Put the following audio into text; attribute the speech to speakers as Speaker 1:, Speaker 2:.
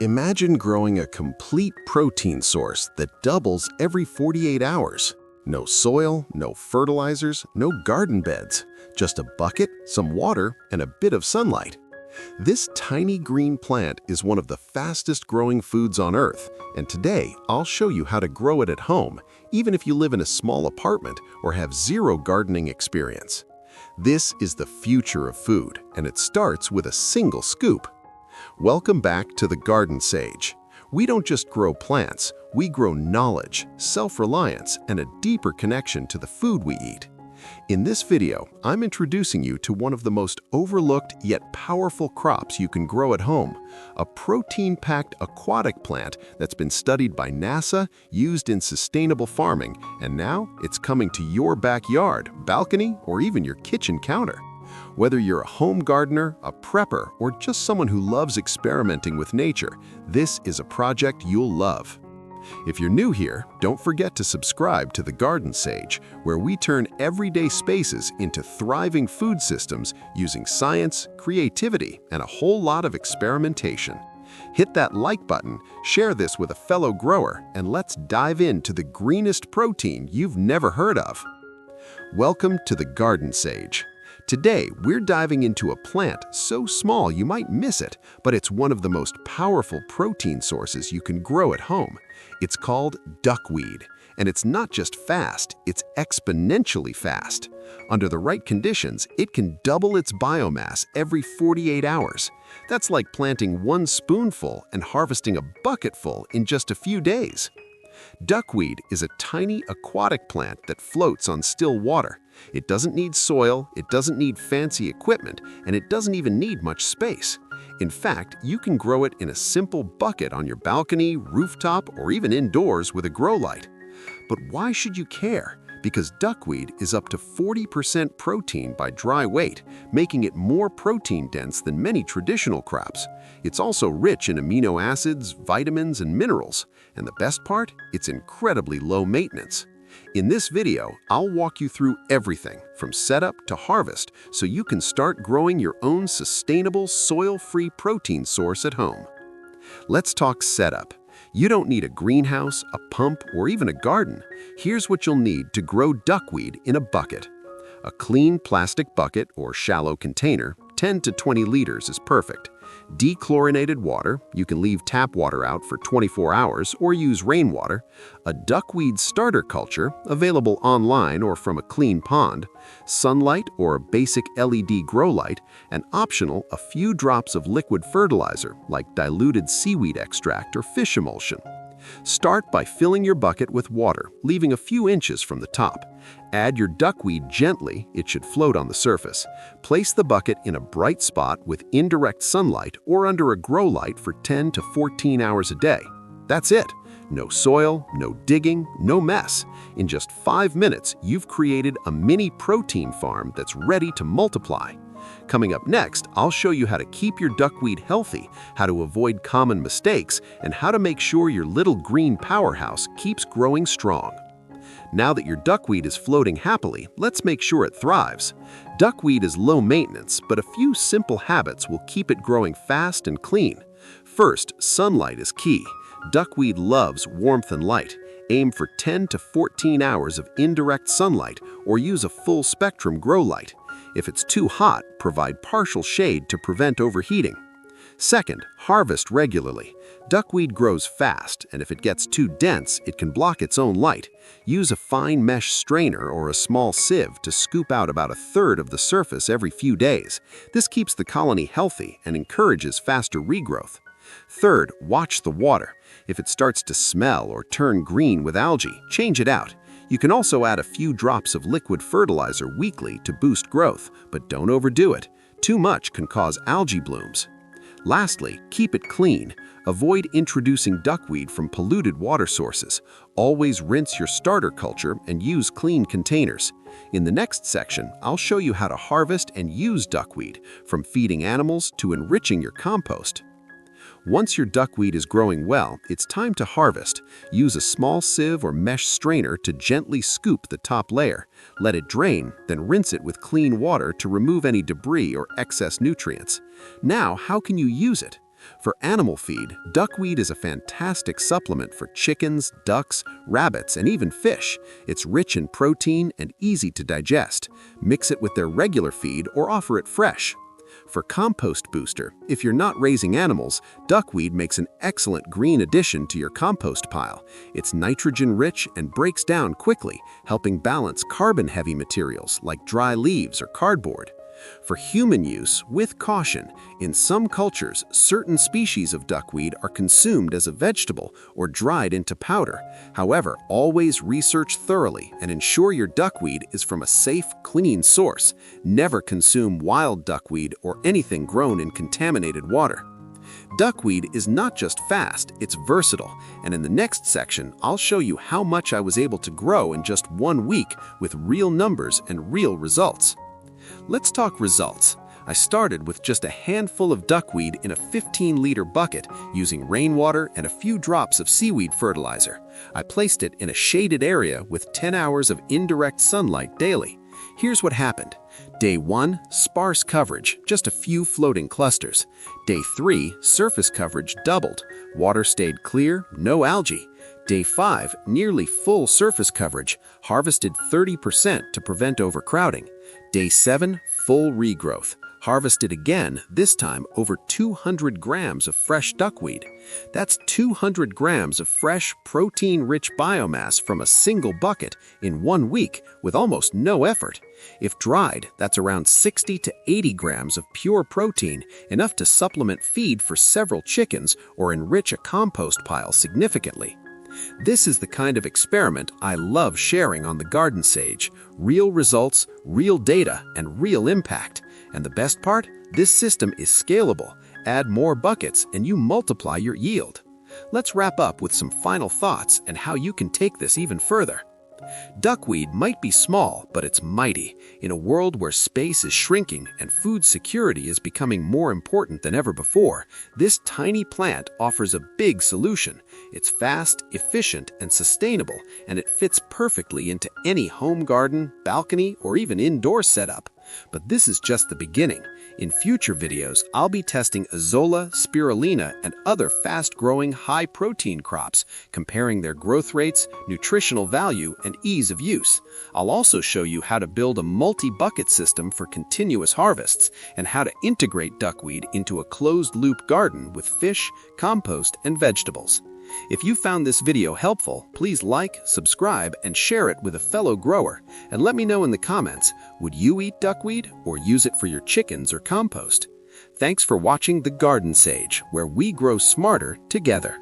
Speaker 1: Imagine growing a complete protein source that doubles every 48 hours. No soil, no fertilizers, no garden beds, just a bucket, some water, and a bit of sunlight. This tiny green plant is one of the fastest growing foods on Earth, and today I'll show you how to grow it at home, even if you live in a small apartment or have zero gardening experience. This is the future of food, and it starts with a single scoop. Welcome back to the Garden Sage. We don't just grow plants, we grow knowledge, self-reliance, and a deeper connection to the food we eat. In this video, I'm introducing you to one of the most overlooked yet powerful crops you can grow at home, a protein-packed aquatic plant that's been studied by NASA, used in sustainable farming, and now it's coming to your backyard, balcony, or even your kitchen counter. Whether you're a home gardener, a prepper, or just someone who loves experimenting with nature, this is a project you'll love. If you're new here, don't forget to subscribe to The Garden Sage, where we turn everyday spaces into thriving food systems using science, creativity, and a whole lot of experimentation. Hit that like button, share this with a fellow grower, and let's dive into the greenest protein you've never heard of. Welcome to The Garden Sage. Today, we're diving into a plant so small you might miss it, but it's one of the most powerful protein sources you can grow at home. It's called duckweed, and it's not just fast, it's exponentially fast. Under the right conditions, it can double its biomass every 48 hours. That's like planting one spoonful and harvesting a bucketful in just a few days. Duckweed is a tiny aquatic plant that floats on still water. It doesn't need soil, it doesn't need fancy equipment, and it doesn't even need much space. In fact, you can grow it in a simple bucket on your balcony, rooftop, or even indoors with a grow light. But why should you care? Because duckweed is up to 40% protein by dry weight, making it more protein-dense than many traditional crops. It's also rich in amino acids, vitamins, and minerals. And the best part? It's incredibly low maintenance. In this video, I'll walk you through everything from setup to harvest so you can start growing your own sustainable, soil-free protein source at home. Let's talk setup. You don't need a greenhouse, a pump, or even a garden. Here's what you'll need to grow duckweed in a bucket. A clean plastic bucket or shallow container, 10 to 20 liters is perfect. Dechlorinated water, you can leave tap water out for 24 hours or use rainwater. A duckweed starter culture, available online or from a clean pond. Sunlight or a basic LED grow light, and optional a few drops of liquid fertilizer like diluted seaweed extract or fish emulsion. Start by filling your bucket with water, leaving a few inches from the top. Add your duckweed gently, it should float on the surface. Place the bucket in a bright spot with indirect sunlight or under a grow light for 10 to 14 hours a day. That's it. No soil, no digging, no mess. In just 5 minutes, you've created a mini protein farm that's ready to multiply. Coming up next, I'll show you how to keep your duckweed healthy, how to avoid common mistakes, and how to make sure your little green powerhouse keeps growing strong. Now that your duckweed is floating happily, let's make sure it thrives. Duckweed is low maintenance, but a few simple habits will keep it growing fast and clean. First, sunlight is key. Duckweed loves warmth and light. Aim for 10 to 14 hours of indirect sunlight or use a full-spectrum grow light. If it's too hot, provide partial shade to prevent overheating. Second, harvest regularly. Duckweed grows fast, and if it gets too dense, it can block its own light. Use a fine mesh strainer or a small sieve to scoop out about 1/3 of the surface every few days. This keeps the colony healthy and encourages faster regrowth. Third, watch the water. If it starts to smell or turn green with algae, change it out. You can also add a few drops of liquid fertilizer weekly to boost growth, but don't overdo it. Too much can cause algae blooms. Lastly, keep it clean. Avoid introducing duckweed from polluted water sources. Always rinse your starter culture and use clean containers. In the next section, I'll show you how to harvest and use duckweed, from feeding animals to enriching your compost. Once your duckweed is growing well, it's time to harvest. Use a small sieve or mesh strainer to gently scoop the top layer. Let it drain, then rinse it with clean water to remove any debris or excess nutrients. Now, how can you use it? For animal feed, duckweed is a fantastic supplement for chickens, ducks, rabbits, and even fish. It's rich in protein and easy to digest. Mix it with their regular feed or offer it fresh. For compost booster, if you're not raising animals, duckweed makes an excellent green addition to your compost pile. It's nitrogen-rich and breaks down quickly, helping balance carbon-heavy materials like dry leaves or cardboard. For human use, with caution, in some cultures, certain species of duckweed are consumed as a vegetable or dried into powder. However, always research thoroughly and ensure your duckweed is from a safe, clean source. Never consume wild duckweed or anything grown in contaminated water. Duckweed is not just fast, it's versatile, and in the next section, I'll show you how much I was able to grow in just 1 week with real numbers and real results. Let's talk results. I started with just a handful of duckweed in a 15-liter bucket using rainwater and a few drops of seaweed fertilizer. I placed it in a shaded area with 10 hours of indirect sunlight daily. Here's what happened. Day 1, sparse coverage, just a few floating clusters. Day 3, surface coverage doubled. Water stayed clear, no algae. Day 5, nearly full surface coverage, harvested 30% to prevent overcrowding. Day 7, full regrowth, harvested again, this time over 200 grams of fresh duckweed. That's 200 grams of fresh, protein-rich biomass from a single bucket in 1 week with almost no effort. If dried, that's around 60 to 80 grams of pure protein, enough to supplement feed for several chickens or enrich a compost pile significantly. This is the kind of experiment I love sharing on the Garden Sage. Real results, real data, and real impact. And the best part? This system is scalable. Add more buckets and you multiply your yield. Let's wrap up with some final thoughts and how you can take this even further. Duckweed might be small, but it's mighty. In a world where space is shrinking and food security is becoming more important than ever before, this tiny plant offers a big solution. It's fast, efficient, and sustainable, and it fits perfectly into any home garden, balcony, or even indoor setup. But this is just the beginning. In future videos, I'll be testing Azolla, Spirulina, and other fast-growing, high-protein crops, comparing their growth rates, nutritional value, and ease of use. I'll also show you how to build a multi-bucket system for continuous harvests, and how to integrate duckweed into a closed-loop garden with fish, compost, and vegetables. If you found this video helpful, please like, subscribe, and share it with a fellow grower. And let me know in the comments, would you eat duckweed or use it for your chickens or compost? Thanks for watching The Garden Sage, where we grow smarter together.